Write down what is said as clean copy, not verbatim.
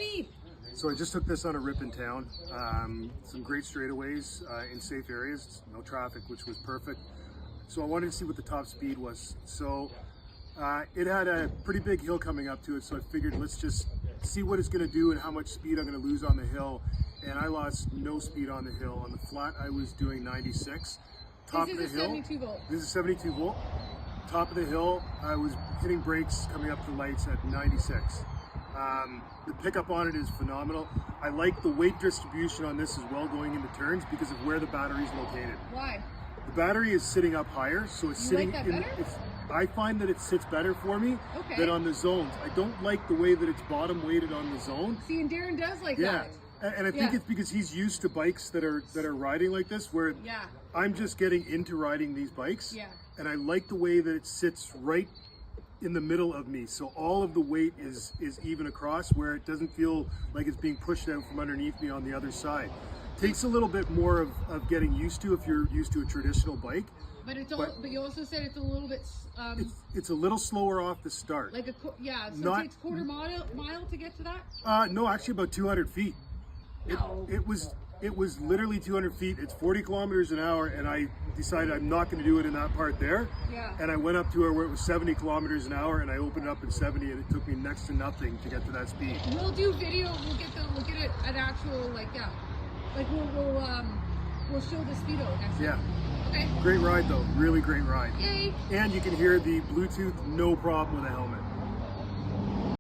speed. So I just took this on a rip in town. Some great straightaways in safe areas, no traffic, which was perfect. So I wanted to see what the top speed was. So it had a pretty big hill coming up to it, so I figured let's just see what it's going to do and how much speed I'm going to lose on the hill. And I lost no speed on the hill. On the flat, I was doing 96. Top of the hill. 72 volt. This is 72 volt. Top of the hill, I was hitting brakes coming up to the lights at 96. The pickup on it is phenomenal. I like the weight distribution on this as well going into turns because of where the battery is located. Why? The battery is sitting up higher, so it's You sitting like that in. better? I find that it sits better for me than on the zones. I don't like the way that it's bottom weighted on the zone. See, and Darren does like Yeah. that. And I think it's because he's used to bikes that are riding like this, where I'm just getting into riding these bikes. Yeah. And I like the way that it sits right in the middle of me. So all of the weight is even across, where it doesn't feel like it's being pushed out from underneath me on the other side. Takes a little bit more of getting used to if you're used to a traditional bike. But it's all, but you also said it's a little bit it's a little slower off the start. like so it takes quarter mile to get to that? No, actually about 200 feet. It was literally 200 feet. It's 40 kilometers an hour, and I decided I'm not going to do it in that part there. Yeah. And I went up to where it was 70 kilometers an hour, and I opened it up at 70, and it took me next to nothing to get to that speed. We'll do video. We'll get it at actual we'll show the speedo next time. Yeah. Okay. Great ride though. Really great ride. Yay. And you can hear the Bluetooth no problem with a helmet.